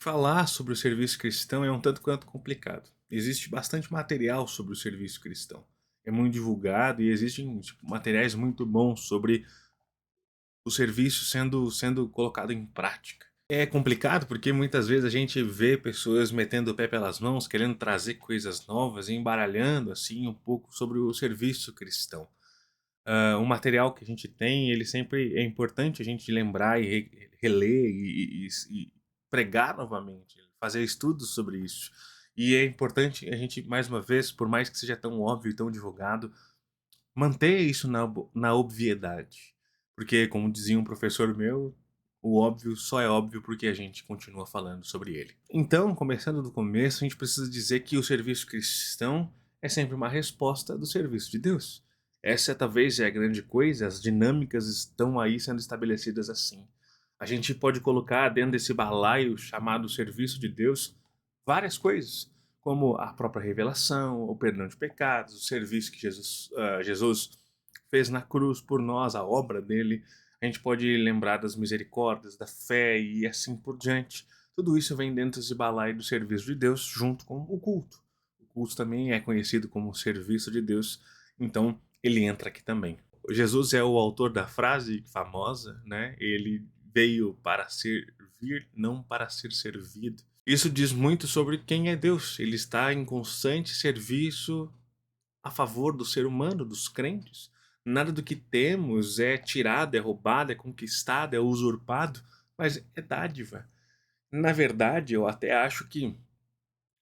Falar sobre o serviço cristão é um tanto quanto complicado. Existe bastante material sobre o serviço cristão. É muito divulgado e existem materiais muito bons sobre o serviço sendo colocado em prática. É complicado porque muitas vezes a gente vê pessoas metendo o pé pelas mãos, querendo trazer coisas novas e embaralhando assim um pouco sobre o serviço cristão. O material que a gente tem, ele sempre é importante a gente lembrar e reler e pregar novamente, fazer estudos sobre isso. E é importante a gente, mais uma vez, por mais que seja tão óbvio e tão divulgado, manter isso na obviedade. Porque, como dizia um professor meu, o óbvio só é óbvio porque a gente continua falando sobre ele. Então, começando do começo, a gente precisa dizer que o serviço cristão é sempre uma resposta do serviço de Deus. Essa talvez é a grande coisa, as dinâmicas estão aí sendo estabelecidas assim. A gente pode colocar dentro desse balaio chamado serviço de Deus várias coisas, como a própria revelação, o perdão de pecados, o serviço que Jesus fez na cruz por nós, a obra dele. A gente pode lembrar das misericórdias, da fé e assim por diante. Tudo isso vem dentro desse balaio do serviço de Deus, junto com o culto. O culto também é conhecido como serviço de Deus, então ele entra aqui também. Jesus é o autor da frase famosa, né? Ele veio para servir, não para ser servido. Isso diz muito sobre quem é Deus. Ele está em constante serviço a favor do ser humano, dos crentes. Nada do que temos é tirado, é roubado, é conquistado, é usurpado, mas é dádiva. Na verdade, eu até acho que,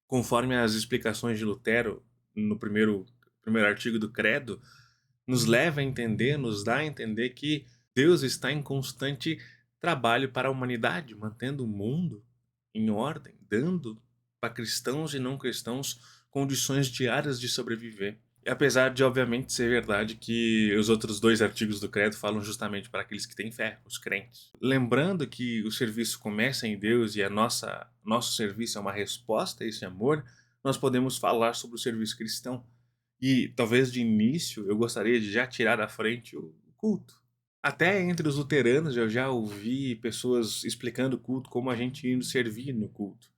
conforme as explicações de Lutero no primeiro artigo do Credo, nos leva a entender, nos dá a entender que Deus está em constante trabalho para a humanidade, mantendo o mundo em ordem, dando para cristãos e não cristãos condições diárias de sobreviver. E apesar de, obviamente, ser verdade que os outros dois artigos do Credo falam justamente para aqueles que têm fé, os crentes. Lembrando que o serviço começa em Deus e nosso serviço é uma resposta a esse amor, nós podemos falar sobre o serviço cristão. E talvez de início eu gostaria de já tirar da frente o culto. Até entre os luteranos eu já ouvi pessoas explicando o culto como a gente indo servir no culto.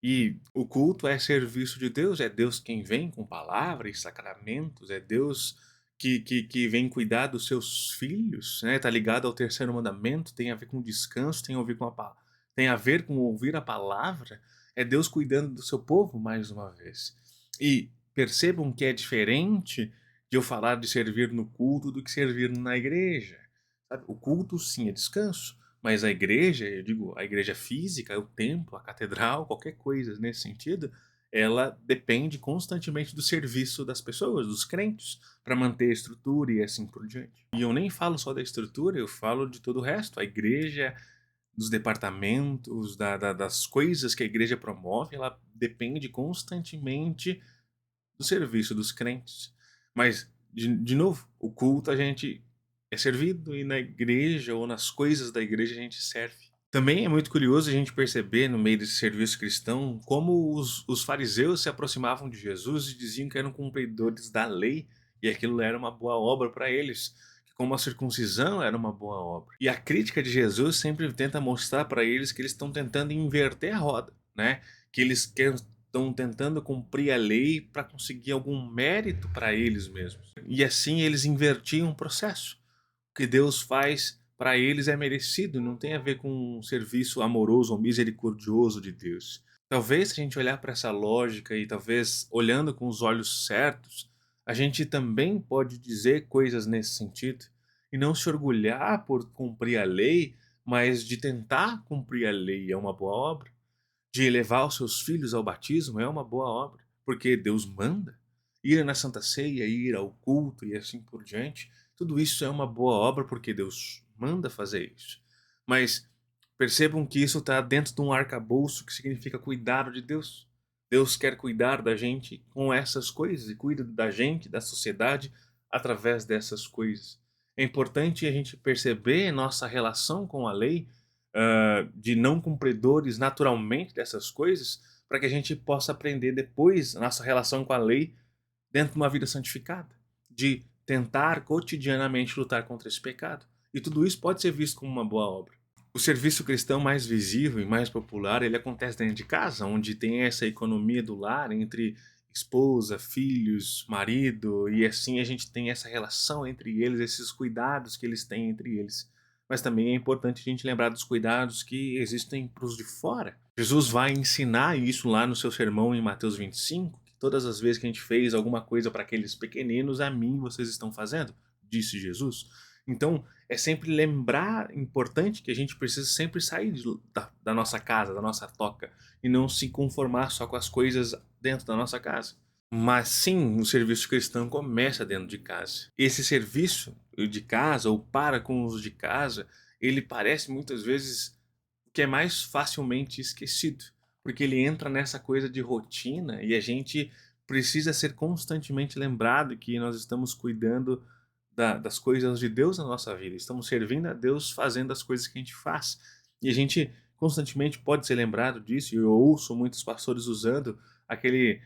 E o culto é serviço de Deus, é Deus quem vem com palavra e sacramentos, é Deus que vem cuidar dos seus filhos, né? Tá ligado ao terceiro mandamento, tem a ver com descanso, tem a ver com ouvir a palavra, é Deus cuidando do seu povo mais uma vez. E percebam que é diferente de eu falar de servir no culto do que servir na igreja. Sabe? O culto, sim, é descanso, mas a igreja, eu digo, a igreja física, o templo, a catedral, qualquer coisa nesse sentido, ela depende constantemente do serviço das pessoas, dos crentes, para manter a estrutura e assim por diante. E eu nem falo só da estrutura, eu falo de todo o resto. A igreja, dos departamentos, das coisas que a igreja promove, ela depende constantemente do serviço dos crentes. Mas, de novo, o culto a gente é servido e na igreja ou nas coisas da igreja a gente serve. Também é muito curioso a gente perceber no meio desse serviço cristão como os fariseus se aproximavam de Jesus e diziam que eram cumpridores da lei e aquilo era uma boa obra para eles, que como a circuncisão era uma boa obra. E a crítica de Jesus sempre tenta mostrar para eles que eles estão tentando inverter a roda, né? Que eles estão tentando cumprir a lei para conseguir algum mérito para eles mesmos. E assim eles invertiam o processo. O que Deus faz para eles é merecido, não tem a ver com um serviço amoroso ou misericordioso de Deus. Talvez se a gente olhar para essa lógica e talvez olhando com os olhos certos, a gente também pode dizer coisas nesse sentido e não se orgulhar por cumprir a lei, mas de tentar cumprir a lei é uma boa obra. De levar os seus filhos ao batismo é uma boa obra, porque Deus manda. Ir na Santa Ceia, ir ao culto e assim por diante, tudo isso é uma boa obra porque Deus manda fazer isso. Mas percebam que isso está dentro de um arcabouço que significa cuidado de Deus. Deus quer cuidar da gente com essas coisas e cuida da gente, da sociedade, através dessas coisas. É importante a gente perceber nossa relação com a lei, de não cumpridores naturalmente dessas coisas, para que a gente possa aprender depois a nossa relação com a lei dentro de uma vida santificada, de tentar cotidianamente lutar contra esse pecado. E tudo isso pode ser visto como uma boa obra. O serviço cristão mais visível e mais popular, ele acontece dentro de casa, onde tem essa economia do lar entre esposa, filhos, marido, e assim a gente tem essa relação entre eles, esses cuidados que eles têm entre eles. Mas também é importante a gente lembrar dos cuidados que existem para os de fora. Jesus vai ensinar isso lá no seu sermão em Mateus 25, que todas as vezes que a gente fez alguma coisa para aqueles pequeninos, a mim vocês estão fazendo, disse Jesus. Então, é sempre lembrar, importante que a gente precisa sempre sair da nossa casa, da nossa toca, e não se conformar só com as coisas dentro da nossa casa. Mas sim, o serviço cristão começa dentro de casa. Esse serviço de casa, ou para com os de casa, ele parece muitas vezes que é mais facilmente esquecido, porque ele entra nessa coisa de rotina e a gente precisa ser constantemente lembrado que nós estamos cuidando das coisas de Deus na nossa vida, estamos servindo a Deus fazendo as coisas que a gente faz. E a gente constantemente pode ser lembrado disso, e eu ouço muitos pastores usando aquele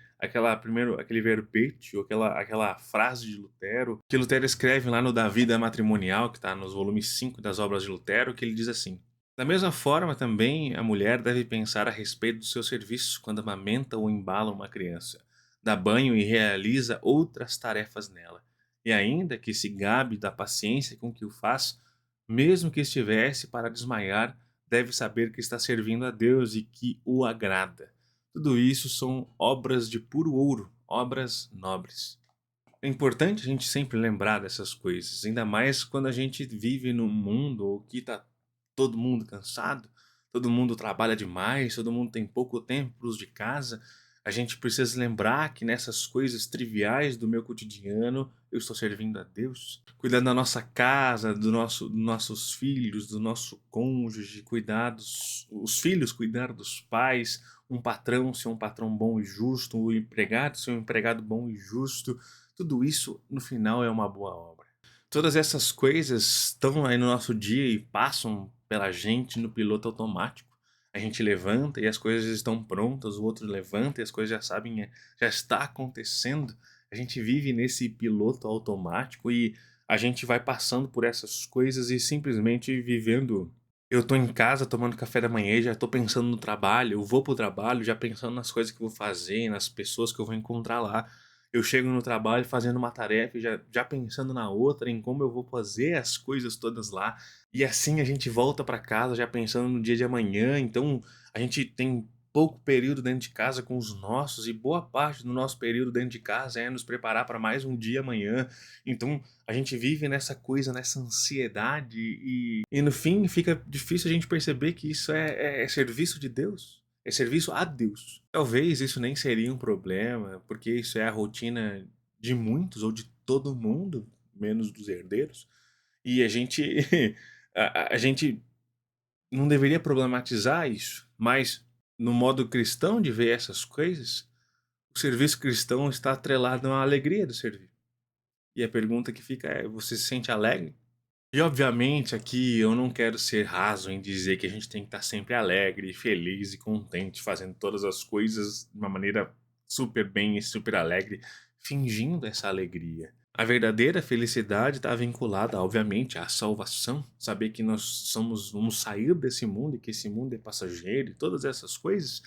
verbete, ou aquela frase de Lutero, que Lutero escreve lá no Da Vida Matrimonial, que está nos volumes 5 das obras de Lutero, que ele diz assim: da mesma forma, também, a mulher deve pensar a respeito do seu serviço quando amamenta ou embala uma criança, dá banho e realiza outras tarefas nela, e ainda que se gabe da paciência com que o faz, mesmo que estivesse para desmaiar, deve saber que está servindo a Deus e que o agrada. Tudo isso são obras de puro ouro, obras nobres. É importante a gente sempre lembrar dessas coisas, ainda mais quando a gente vive num mundo que está todo mundo cansado, todo mundo trabalha demais, todo mundo tem pouco tempo para os de casa. A gente precisa lembrar que nessas coisas triviais do meu cotidiano, eu estou servindo a Deus, cuidando da nossa casa, dos nossos filhos, do nosso cônjuge, os filhos cuidar dos pais, um patrão ser um patrão bom e justo, um empregado ser um empregado bom e justo. Tudo isso, no final, é uma boa obra. Todas essas coisas estão aí no nosso dia e passam pela gente no piloto automático. A gente levanta e as coisas estão prontas, o outro levanta e as coisas já sabem, já está acontecendo. A gente vive nesse piloto automático e a gente vai passando por essas coisas e simplesmente vivendo. Eu tô em casa tomando café da manhã e já tô pensando no trabalho, eu vou pro trabalho já pensando nas coisas que eu vou fazer, nas pessoas que eu vou encontrar lá. Eu chego no trabalho fazendo uma tarefa e já pensando na outra, em como eu vou fazer as coisas todas lá. E assim a gente volta para casa já pensando no dia de amanhã. Então a gente tem pouco período dentro de casa com os nossos, e boa parte do nosso período dentro de casa é nos preparar para mais um dia amanhã. Então a gente vive nessa coisa, nessa ansiedade, e no fim fica difícil a gente perceber que isso é serviço de Deus. É serviço a Deus. Talvez isso nem seria um problema, porque isso é a rotina de muitos ou de todo mundo, menos dos herdeiros. E a gente a gente não deveria problematizar isso, mas no modo cristão de ver essas coisas, o serviço cristão está atrelado à alegria do servir. E a pergunta que fica é: você se sente alegre? E obviamente aqui eu não quero ser raso em dizer que a gente tem que estar sempre alegre, feliz e contente, fazendo todas as coisas de uma maneira super bem e super alegre, fingindo essa alegria. A verdadeira felicidade está vinculada, obviamente, à salvação, saber que vamos sair desse mundo e que esse mundo é passageiro e todas essas coisas,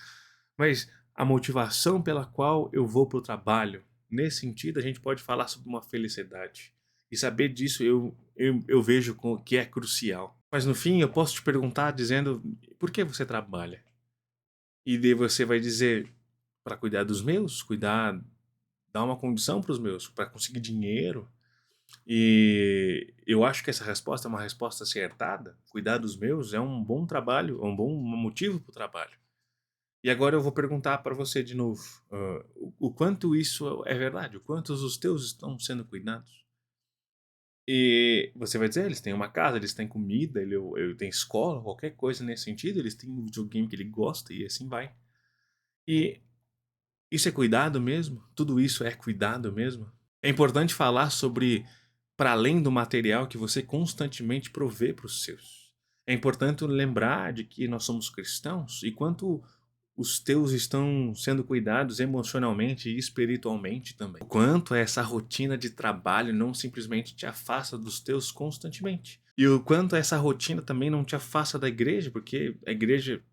mas a motivação pela qual eu vou para o trabalho, nesse sentido, a gente pode falar sobre uma felicidade. E saber disso eu vejo que é crucial. Mas no fim eu posso te perguntar dizendo: por que você trabalha? E daí você vai dizer: para cuidar dos meus, dar uma condição para os meus, para conseguir dinheiro. E eu acho que essa resposta é uma resposta acertada. Cuidar dos meus é um bom trabalho, é um bom motivo para o trabalho. E agora eu vou perguntar para você de novo: o quanto isso é verdade? O quanto os teus estão sendo cuidados? E você vai dizer: eles têm uma casa, eles têm comida, ele tem escola, qualquer coisa nesse sentido, eles têm um videogame que ele gosta e assim vai. E isso é cuidado mesmo? Tudo isso é cuidado mesmo? É importante falar sobre, para além do material que você constantemente provê para os seus. É importante lembrar de que nós somos cristãos e quanto os teus estão sendo cuidados emocionalmente e espiritualmente também. O quanto essa rotina de trabalho não simplesmente te afasta dos teus constantemente. E o quanto essa rotina também não te afasta da igreja, porque a igreja,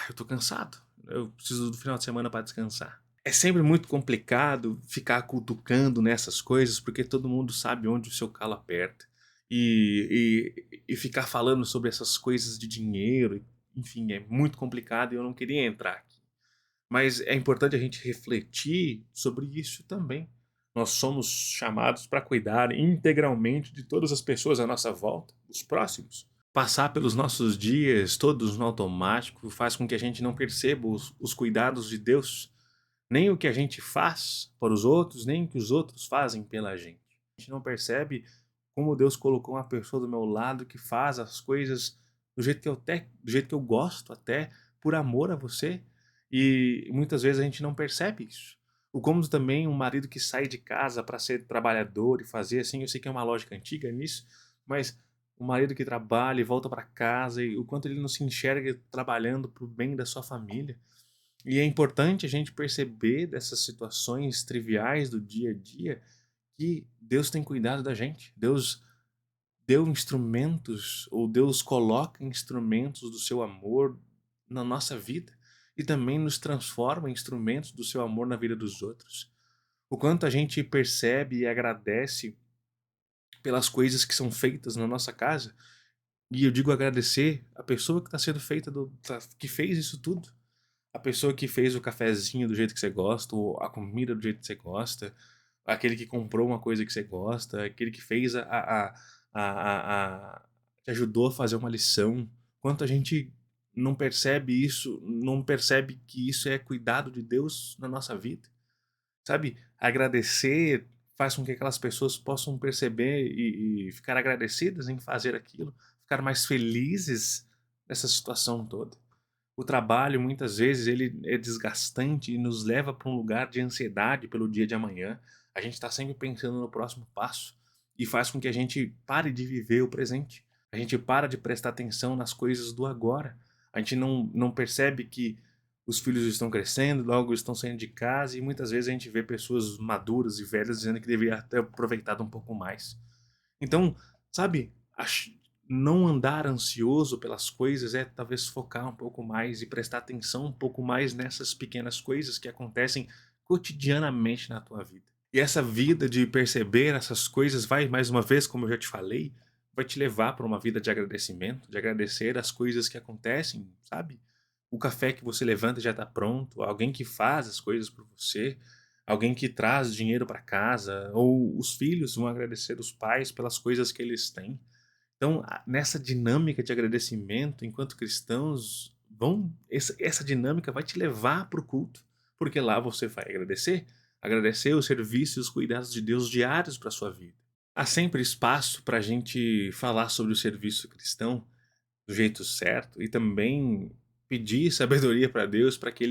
eu tô cansado, eu preciso do final de semana para descansar. É sempre muito complicado ficar cutucando nessas coisas, porque todo mundo sabe onde o seu calo aperta. E ficar falando sobre essas coisas de dinheiro, enfim, é muito complicado e eu não queria entrar aqui. Mas é importante a gente refletir sobre isso também. Nós somos chamados para cuidar integralmente de todas as pessoas à nossa volta, os próximos. Passar pelos nossos dias todos no automático faz com que a gente não perceba os cuidados de Deus, nem o que a gente faz para os outros, nem o que os outros fazem pela gente. A gente não percebe como Deus colocou uma pessoa do meu lado que faz as coisas do jeito que eu gosto, até por amor a você. E muitas vezes a gente não percebe isso. O como também um marido que sai de casa para ser trabalhador e fazer assim, eu sei que é uma lógica antiga nisso, mas o marido que trabalha e volta para casa e o quanto ele não se enxerga trabalhando para o bem da sua família. E é importante a gente perceber dessas situações triviais do dia a dia que Deus tem cuidado da gente. Deus deu instrumentos, ou Deus coloca instrumentos do seu amor na nossa vida e também nos transforma em instrumentos do seu amor na vida dos outros. O quanto a gente percebe e agradece pelas coisas que são feitas na nossa casa. E eu digo agradecer a pessoa que está sendo feita, que fez isso tudo. A pessoa que fez o cafezinho do jeito que você gosta, ou a comida do jeito que você gosta, aquele que comprou uma coisa que você gosta, aquele que fez que ajudou a fazer uma lição. Quanto a gente não percebe isso, não percebe que isso é cuidado de Deus na nossa vida. Sabe? Agradecer faz com que aquelas pessoas possam perceber e ficar agradecidas em fazer aquilo, ficar mais felizes nessa situação toda. O trabalho, muitas vezes, ele é desgastante e nos leva para um lugar de ansiedade pelo dia de amanhã. A gente está sempre pensando no próximo passo e faz com que a gente pare de viver o presente. A gente para de prestar atenção nas coisas do agora. A gente não percebe que os filhos estão crescendo, logo estão saindo de casa e muitas vezes a gente vê pessoas maduras e velhas dizendo que deveria ter aproveitado um pouco mais. Então, sabe, não andar ansioso pelas coisas é talvez focar um pouco mais e prestar atenção um pouco mais nessas pequenas coisas que acontecem cotidianamente na tua vida. E essa vida de perceber essas coisas vai, mais uma vez, como eu já te falei, vai te levar para uma vida de agradecimento, de agradecer as coisas que acontecem, sabe? O café que você levanta já está pronto, alguém que faz as coisas por você, alguém que traz dinheiro para casa, ou os filhos vão agradecer os pais pelas coisas que eles têm. Então, nessa dinâmica de agradecimento, enquanto cristãos, essa dinâmica vai te levar para o culto, porque lá você vai agradecer os serviços e os cuidados de Deus diários para a sua vida. Há sempre espaço para a gente falar sobre o serviço cristão do jeito certo e também pedir sabedoria para Deus para que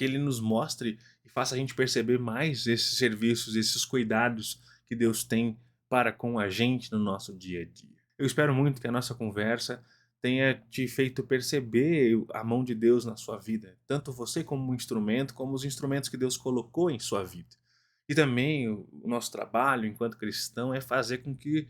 ele nos mostre e faça a gente perceber mais esses serviços, esses cuidados que Deus tem para com a gente no nosso dia a dia. Eu espero muito que a nossa conversa tenha te feito perceber a mão de Deus na sua vida, tanto você como um instrumento, como os instrumentos que Deus colocou em sua vida. E também o nosso trabalho enquanto cristão é fazer com que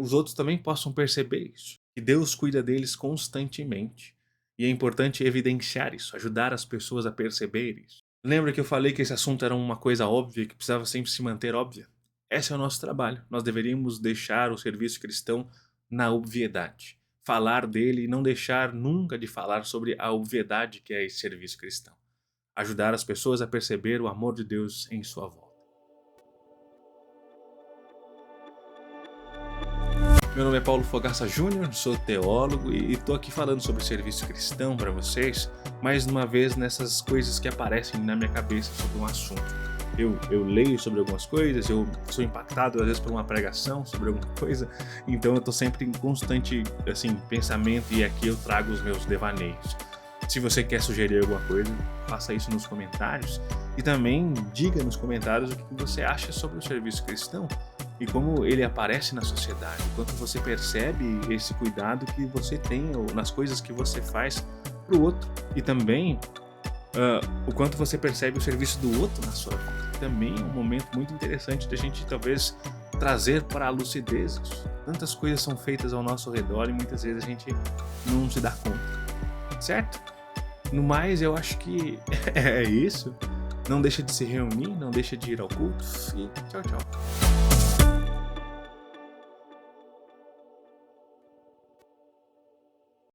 os outros também possam perceber isso, que Deus cuida deles constantemente. E é importante evidenciar isso, ajudar as pessoas a perceber isso. Lembra que eu falei que esse assunto era uma coisa óbvia, que precisava sempre se manter óbvia? Esse é o nosso trabalho. Nós deveríamos deixar o serviço cristão na obviedade. Falar dele e não deixar nunca de falar sobre a obviedade que é esse serviço cristão. Ajudar as pessoas a perceber o amor de Deus em sua volta. Meu nome é Paulo Fogaça Júnior, sou teólogo e estou aqui falando sobre o serviço cristão para vocês, mais uma vez nessas coisas que aparecem na minha cabeça sobre um assunto. Eu leio sobre algumas coisas, eu sou impactado às vezes por uma pregação sobre alguma coisa, então eu estou sempre em constante pensamento e aqui eu trago os meus devaneios. Se você quer sugerir alguma coisa, faça isso nos comentários e também diga nos comentários o que você acha sobre o serviço cristão e como ele aparece na sociedade, o quanto você percebe esse cuidado que você tem nas coisas que você faz para o outro e também o quanto você percebe o serviço do outro na sua vida. Também é um momento muito interessante da gente talvez trazer para a lucidez isso. Tantas coisas são feitas ao nosso redor e muitas vezes a gente não se dá conta, certo? No mais, eu acho que é isso. Não deixa de se reunir, não deixa de ir ao culto e tchau, tchau.